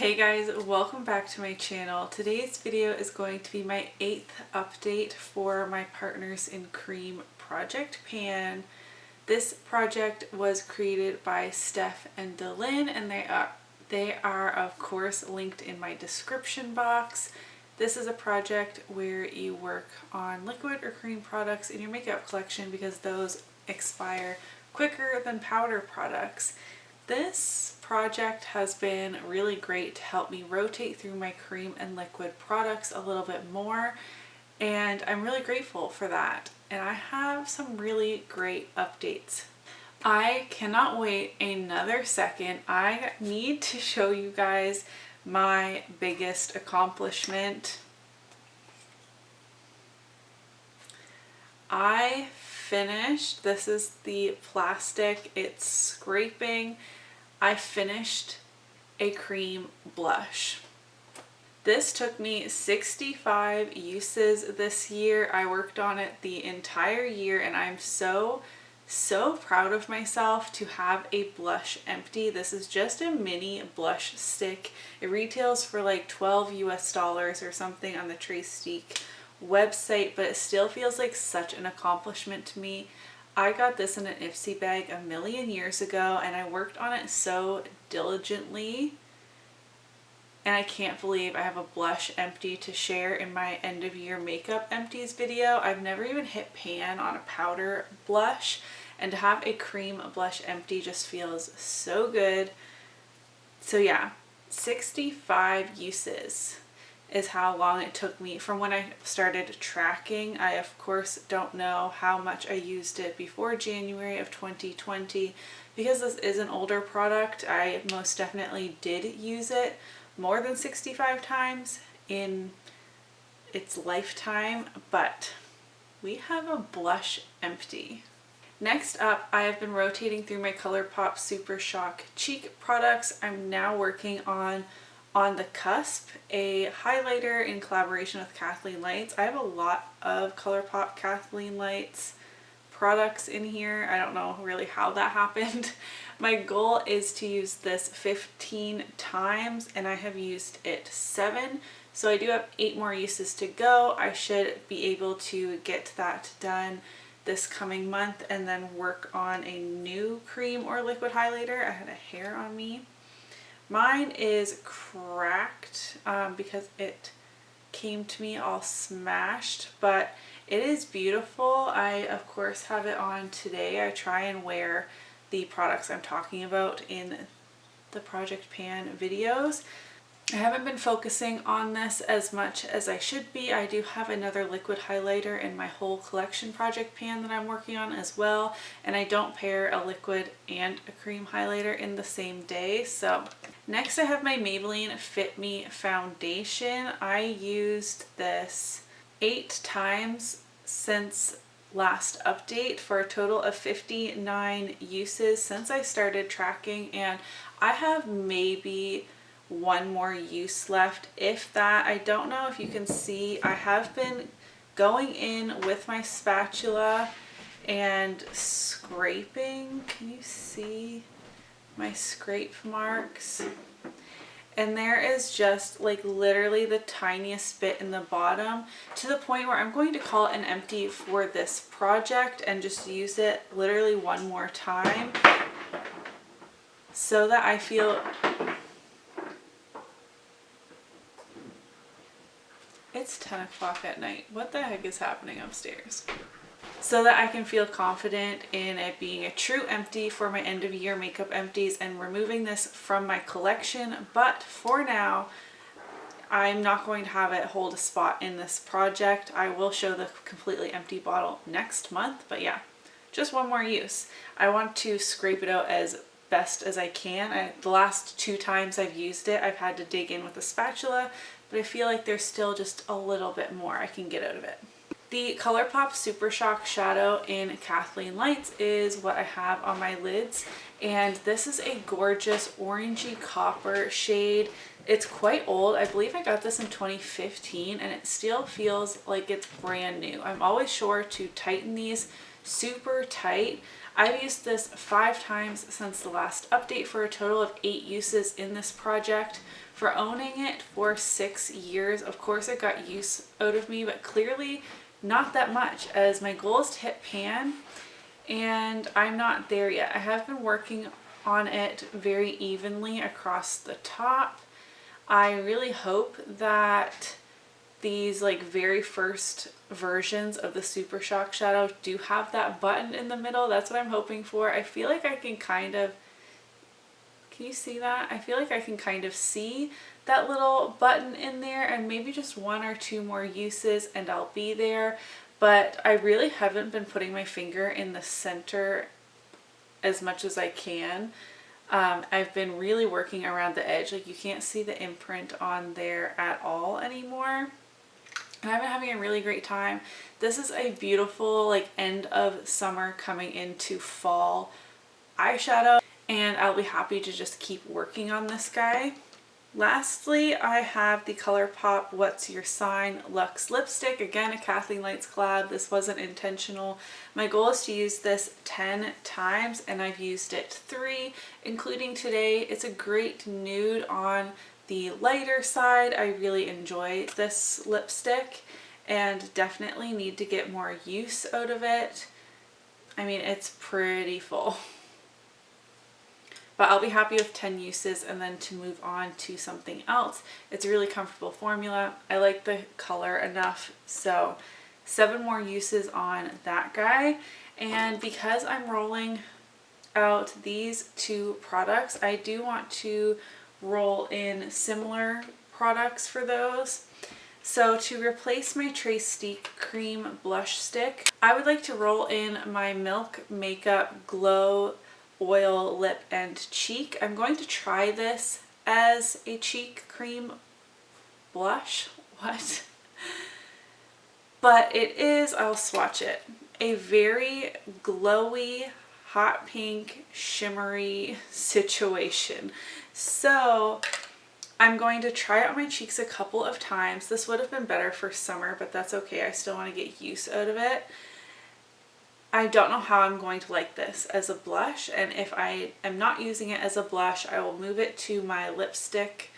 Hey guys, welcome back to my channel. Today's video is going to be my 8th update for my Partners in Cream project pan. This project was created by Steph and Delyn, and they are of course linked in my description box. This is a project where you work on liquid or cream products in your makeup collection because those expire quicker than powder products. This project has been really great to help me rotate through my cream and liquid products a little bit more, and I'm really grateful for that. And I have some really great updates. I cannot wait another second. I need to show you guys my biggest accomplishment. I finished, this is the plastic, it's scraping. I finished a cream blush. This took me 65 uses this year. I worked on it the entire year, and I'm so proud of myself to have a blush empty. This is just a mini blush stick. It retails for like $12 US or something on the Trace website, but it still feels like such an accomplishment to me. I got this in an Ipsy bag a million years ago, and I worked on it so diligently, and I can't believe I have a blush empty to share in my end of year makeup empties video. I've never even hit pan on a powder blush, and to have a cream blush empty just feels so good. So yeah, 65 uses is how long it took me from when I started tracking. I of course don't know how much I used it before January of 2020. Because this is an older product, I most definitely did use it more than 65 times in its lifetime, but we have a blush empty. Next up, I have been rotating through my ColourPop Super Shock Cheek products. I'm now working on the Cusp, a highlighter in collaboration with KathleenLights. I have a lot of ColourPop KathleenLights products in here. I don't know really how that happened. My goal is to use this 15 times, and I have used it 7. So I do have 8 more uses to go. I should be able to get that done this coming month and then work on a new cream or liquid highlighter. I had a hair on me. Mine is cracked because it came to me all smashed, but it is beautiful. I of course have it on today. I try and wear the products I'm talking about in the project pan videos. I haven't been focusing on this as much as I should be. I do have another liquid highlighter in my whole collection project pan that I'm working on as well, and I don't pair a liquid and a cream highlighter in the same day. So next I have my Maybelline Fit Me Foundation. I used this 8 times since last update for a total of 59 uses since I started tracking, and I have maybe 1 more use left, if that. I don't know if you can see, I have been going in with my spatula and scraping. Can you see my scrape marks? And there is just like literally the tiniest bit in the bottom, to the point where I'm going to call it an empty for this project and just use it literally 1 more time so that I feel it's 10 o'clock at night. What the heck is happening upstairs? So that I can feel confident in it being a true empty for my end of year makeup empties and removing this from my collection. But for now, I'm not going to have it hold a spot in this project. I will show the completely empty bottle next month, but yeah, just 1 more use. I want to scrape it out as best as I can. The last 2 times I've used it, I've had to dig in with a spatula, but I feel like there's still just a little bit more I can get out of it. The ColourPop Super Shock Shadow in KathleenLights is what I have on my lids, and this is a gorgeous orangey copper shade. It's quite old. I believe I got this in 2015, and it still feels like it's brand new. I'm always sure to tighten these super tight. I've used this 5 times since the last update for a total of 8 uses in this project. For owning it for 6 years, of course it got use out of me, but clearly not that much, as my goal is to hit pan and I'm not there yet. I have been working on it very evenly across the top. I really hope that these like very first versions of the Super Shock shadow do have that button in the middle. That's what I'm hoping for. I feel like I can kind of, can you see that? I feel like I can kind of see that little button in there, and maybe just 1 or 2 more uses and I'll be there. But I really haven't been putting my finger in the center as much as I can. I've been really working around the edge. Like, you can't see the imprint on there at all anymore. And I've been having a really great time. This is a beautiful like end of summer coming into fall eyeshadow, and I'll be happy to just keep working on this guy. Lastly, I have the ColourPop What's Your Sign Luxe Lipstick. Again, a KathleenLights collab. This wasn't intentional. My goal is to use this 10 times and I've used it 3, including today. It's a great nude on the lighter side. I really enjoy this lipstick and definitely need to get more use out of it. I mean, it's pretty full. But I'll be happy with 10 uses and then to move on to something else. It's a really comfortable formula. I like the color enough, so 7 more uses on that guy. And because I'm rolling out these 2 products, I do want to roll in similar products for those. So to replace my Trace Steak Cream Blush Stick, I would like to roll in my Milk Makeup Glow Oil Lip and Cheek. I'm going to try this as a cheek cream blush. What? But it is, I'll swatch it, a very glowy, hot pink, shimmery situation. So I'm going to try it on my cheeks a couple of times. This would have been better for summer, but that's okay. I still want to get use out of it. I don't know how I'm going to like this as a blush, and if I am not using it as a blush, I will move it to my lipstick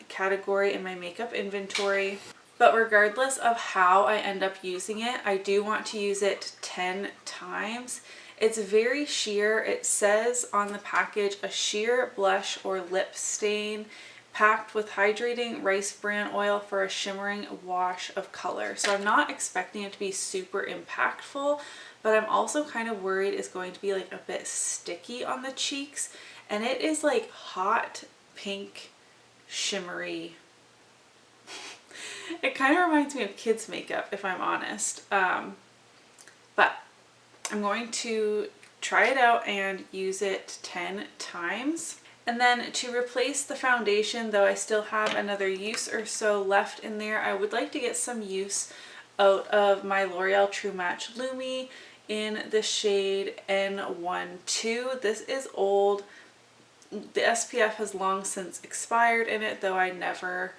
category in my makeup inventory. But regardless of how I end up using it, I do want to use it 10 times. It's very sheer. It says on the package, a sheer blush or lip stain packed with hydrating rice bran oil for a shimmering wash of color. So I'm not expecting it to be super impactful, but I'm also kind of worried it's going to be like a bit sticky on the cheeks. And it is like hot pink, shimmery. It kind of reminds me of kids makeup, if I'm honest. But I'm going to try it out and use it 10 times. And then to replace the foundation, though I still have another use or so left in there, I would like to get some use out of my L'Oreal True Match Lumi in the shade N12. This is old. The SPF has long since expired in it, though I never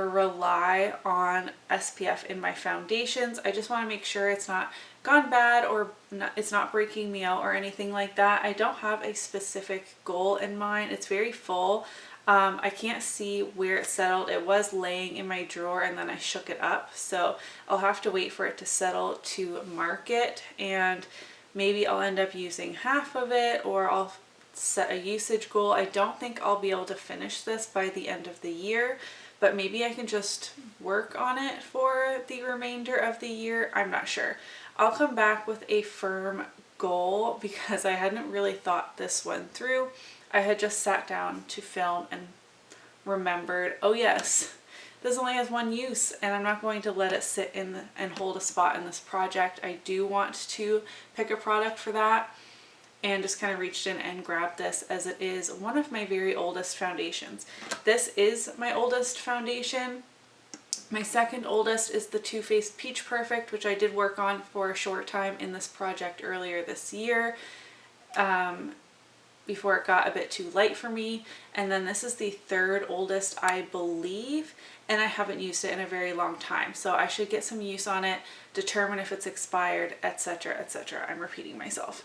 rely on SPF in my foundations. I just want to make sure it's not gone bad or it's not breaking me out or anything like that. I don't have a specific goal in mind. It's very full. I can't see where it settled. It was laying in my drawer and then I shook it up. So I'll have to wait for it to settle to mark it, and maybe I'll end up using half of it, or I'll set a usage goal. I don't think I'll be able to finish this by the end of the year, but maybe I can just work on it for the remainder of the year. I'm not sure. I'll come back with a firm goal because I hadn't really thought this one through. I had just sat down to film and remembered, oh yes, this only has 1 use and I'm not going to let it sit in and hold a spot in this project. I do want to pick a product for that, and just kind of reached in and grabbed this as it is one of my very oldest foundations. This is my oldest foundation. My second oldest is the Too Faced Peach Perfect, which I did work on for a short time in this project earlier this year. before it got a bit too light for me. And then this is the third oldest, I believe, and I haven't used it in a very long time. So I should get some use on it, determine if it's expired, etc., etc. I'm repeating myself.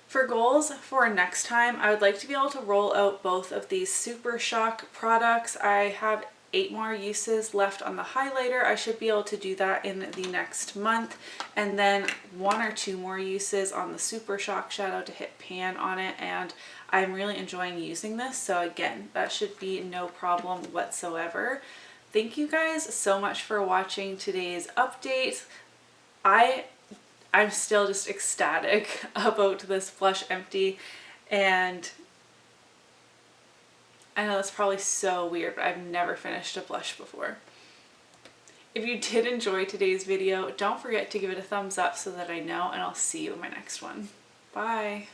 For goals for next time, I would like to be able to roll out both of these Super Shock products. I have 8 more uses left on the highlighter. I should be able to do that in the next month, and then 1 or 2 more uses on the Super Shock shadow to hit pan on it, and I'm really enjoying using this, so again, that should be no problem whatsoever. Thank you guys so much for watching today's update. I'm still just ecstatic about this blush empty, and I know that's probably so weird, but I've never finished a blush before. If you did enjoy today's video, don't forget to give it a thumbs up so that I know, and I'll see you in my next one. Bye!